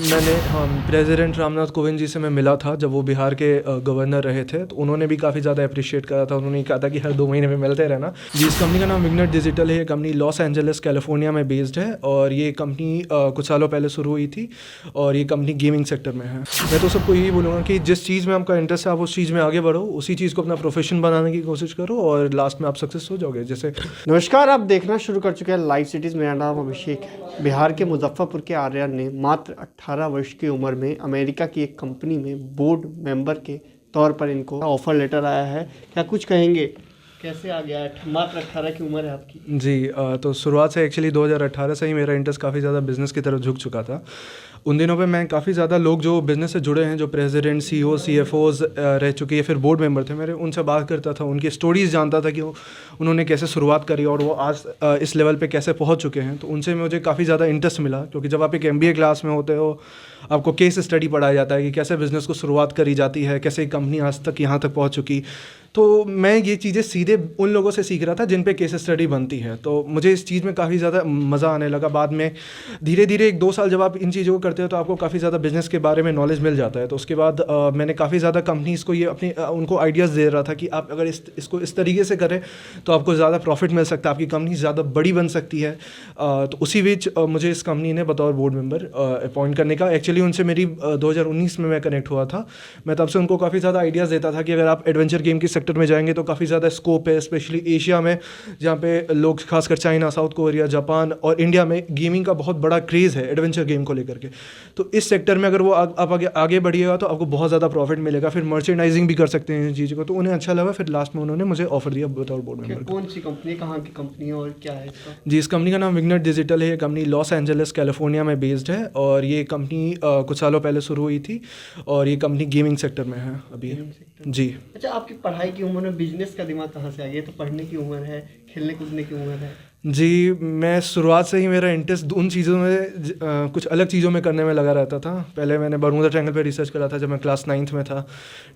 President Ramnath Kovind ji से मैं मिला था जब वो बिहार के गवर्नर रहे थे, तो उन्होंने भी काफ़ी ज़्यादा अप्रिशिएट करा था। उन्होंने कहा था कि हर 2 महीने में मिलते रहना। जी, इस कंपनी का नाम विग्नेट डिजिटल है। ये कंपनी लॉस एंजलिस कैलिफोर्निया में बेस्ड है और ये कंपनी कुछ सालों पहले शुरू हुई थी और ये कंपनी गेमिंग सेक्टर में है। मैं तो सबको यही बोलूँगा कि जिस चीज़ में आपका इंटरेस्ट है आप उस चीज़ में आगे बढ़ो, उसी चीज़ को अपना प्रोफेशन बनाने की कोशिश करो और लास्ट में आप सक्सेस हो जाओगे। जैसे नमस्कार, आप देखना शुरू कर चुके हैं लाइव सिटीज़। मेरा नाम अभिषेक है। बिहार के मुजफ्फरपुर के आर्यन ने मात्र 18 वर्ष की उम्र में अमेरिका की एक कंपनी में बोर्ड मेंबर के तौर पर इनको ऑफर लेटर आया है। क्या कुछ कहेंगे, कैसे आ गया? मात्र 18 की उम्र है आपकी। जी, तो शुरुआत से एक्चुअली 2018 से ही मेरा इंटरेस्ट काफ़ी ज़्यादा बिज़नेस की तरफ झुक चुका था। उन दिनों पे मैं काफ़ी ज़्यादा लोग जो बिज़नेस से जुड़े हैं, जो प्रेसिडेंट, सीईओ, सीएफओज रह चुके हैं, फिर बोर्ड मेंबर थे मेरे, उनसे बात करता था, उनकी स्टोरीज़ जानता था कि उन्होंने कैसे शुरुआत करी और वो आज इस लेवल पे कैसे पहुंच चुके हैं। तो उनसे मुझे काफ़ी ज़्यादा इंटरेस्ट मिला, क्योंकि जब आप एक MBA क्लास में होते हो आपको केस स्टडी पढ़ाया जाता है कि कैसे बिज़नेस को शुरुआत करी जाती है, कैसे कंपनी आज तक यहाँ तक पहुँच चुकी। तो मैं ये चीज़ें सीधे उन लोगों से सीख रहा था जिन पे केस स्टडी बनती है। तो मुझे इस चीज़ में काफ़ी ज़्यादा मज़ा आने लगा। बाद में धीरे धीरे 1-2 साल जब आप इन चीज़ों को करते हो तो आपको काफ़ी ज़्यादा बिज़नेस के बारे में नॉलेज मिल जाता है। तो उसके बाद मैंने काफ़ी ज़्यादा कंपनीज़ को ये अपनी उनको आइडियाज़ दे रहा था कि आप अगर इसको इस तरीके से करें तो आपको ज़्यादा प्रॉफिट मिल सकता है, आपकी कंपनी ज़्यादा बड़ी बन सकती है। तो उसी बीच मुझे इस कंपनी ने बतौर बोर्ड मेंबर अपॉइंट करने का, एक्चुअली उनसे मेरी 2019 में मैं कनेक्ट हुआ था। मैं तब से उनको काफ़ी ज़्यादा आइडियाज़ देता था कि अगर आप एडवेंचर गेम के सेक्टर में जाएंगे तो काफ़ी ज़्यादा स्कोप है, स्पेशली एशिया में, जहाँ पे लोग खासकर चाइना, साउथ कोरिया, जापान और इंडिया में गेमिंग का बहुत बड़ा क्रेज़ है एडवेंचर गेम को लेकर के। तो इस सेक्टर में अगर वो आप आगे बढ़िएगा तो आपको बहुत ज़्यादा प्रॉफिट मिलेगा। फिर मर्चेंडाइजिंग भी कर सकते हैं इस चीज़ को। तो उन्हें अच्छा लगा, फिर लास्ट में उन्होंने मुझे ऑफर दिया बतौर बोर्ड मेंबर। कौन सी कंपनी, कहाँ की कंपनी है और क्या है इसका? जी, इस कंपनी का नाम विग्नेट डिजिटल है। ये कंपनी लॉस एंजलिस कैलिफोर्निया में बेस्ड है और ये कंपनी कुछ सालों पहले शुरू हुई थी और ये कंपनी गेमिंग सेक्टर में है अभी। जी। अच्छा, आपकी पढ़ाई की उम्र में बिजनेस का दिमाग कहाँ से आ गया? तो पढ़ने की उम्र है, खेलने कूदने की उम्र है। जी, मैं शुरुआत से ही मेरा इंटरेस्ट उन चीज़ों में कुछ अलग चीज़ों में करने में लगा रहता था। पहले मैंने बर्मुदा ट्रायंगल पे रिसर्च करा था जब मैं क्लास 9th में था।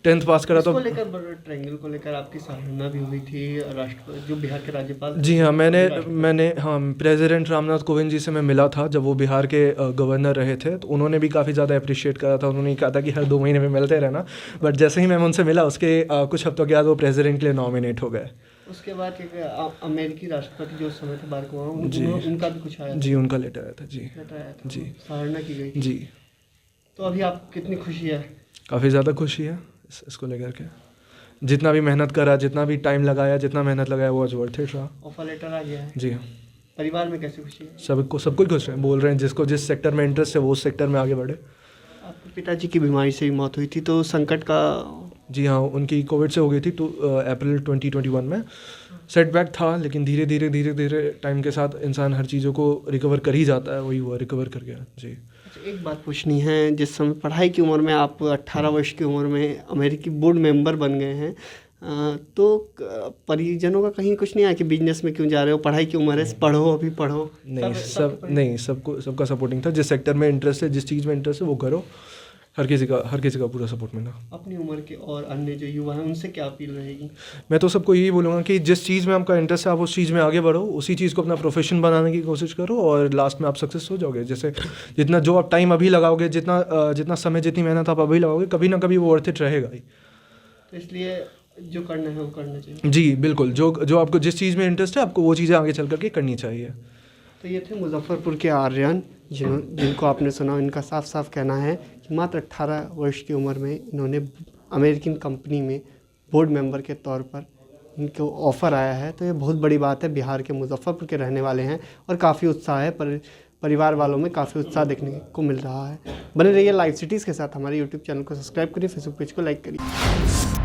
10th पास करा तो ट्रायंगल को लेकर आपकी सराहना भी हुई थी राष्ट्रपति, जो बिहार के राज्यपाल। जी हाँ, मैंने प्रेसिडेंट रामनाथ कोविंद जी से मैं मिला था जब वो बिहार के गवर्नर रहे थे। तो उन्होंने भी काफ़ी ज़्यादा अप्रिशिएट करा था। उन्होंने कहा था कि हर 2 महीने में मिलते रहना। बट जैसे ही मैं उनसे मिला उसके कुछ हफ्तों के बाद वो प्रेसिडेंट के लिए नॉमिनेट हो गए। उसके बाद अमेरिकी राष्ट्रपति जो समय थे बाराक ओबामा, उनका भी कुछ आया था? जी, उनका लेटर आया था। जी, लेटर आया था, जी, सराहना की गई। जी। तो अभी आप कितनी खुशी है? काफ़ी ज़्यादा खुशी है इसको लेकर के। जितना भी मेहनत करा, जितना भी टाइम लगाया, जितना मेहनत लगाया वो आज वर्थ इट रहा। ऑफर लेटर आ गया है। जी हाँ। परिवार में कैसी खुशी है? सब कुछ खुश हैं, बोल रहे हैं जिसको जिस सेक्टर में इंटरेस्ट है वो उस सेक्टर में आगे बढ़े। आपके पिताजी की बीमारी से भी मौत हुई थी, तो संकट का। जी हाँ, उनकी कोविड से हो गई थी तो अप्रैल 2021 में। सेटबैक था, लेकिन धीरे धीरे टाइम के साथ इंसान हर चीज़ों को रिकवर कर ही जाता है। वही हुआ, रिकवर कर गया। जी। अच्छा, एक बात पूछनी है। जिस समय पढ़ाई की उम्र में आप 18 वर्ष की उम्र में अमेरिकी बोर्ड मेंबर बन गए हैं, तो परिजनों का कहीं कुछ नहीं आया कि बिजनेस में क्यों जा रहे हो, पढ़ाई की उम्र है, पढ़ो, अभी पढ़ो? नहीं, सबका सपोर्टिंग था। जिस सेक्टर में इंटरेस्ट है, जिस चीज़ में इंटरेस्ट है वो करो। हर किसी का पूरा सपोर्ट मिला। अपनी उम्र के और अन्य जो युवा हैं उनसे क्या अपील रहेगी? मैं तो सबको यही बोलूँगा कि जिस चीज़ में आपका इंटरेस्ट है आप उस चीज़ में आगे बढ़ो, उसी चीज़ को अपना प्रोफेशन बनाने की कोशिश करो और लास्ट में आप सक्सेस हो जाओगे। जैसे जितना जो आप टाइम अभी लगाओगे, जितना समय, जितनी मेहनत आप अभी लगाओगे, कभी ना कभी वो वर्थ इट रहेगा ही। तो इसलिए जो करना है वो करना चाहिए। जी बिल्कुल, जो आपको जिस चीज़ में इंटरेस्ट है आपको वो चीज़ें आगे चल करके करनी चाहिए। तो ये थे मुजफ्फरपुर के आर्यन, जिनको आपने सुना। इनका साफ साफ कहना है कि मात्र 18 वर्ष की उम्र में इन्होंने अमेरिकन कंपनी में बोर्ड मेंबर के तौर पर इनको ऑफ़र आया है। तो ये बहुत बड़ी बात है। बिहार के मुजफ्फरपुर के रहने वाले हैं और काफ़ी उत्साह है, परिवार वालों में काफ़ी उत्साह देखने को मिल रहा है। बने रहिए लाइव सिटीज़ के साथ। हमारे यूट्यूब चैनल को सब्सक्राइब करिए, फेसबुक पेज को लाइक करिए।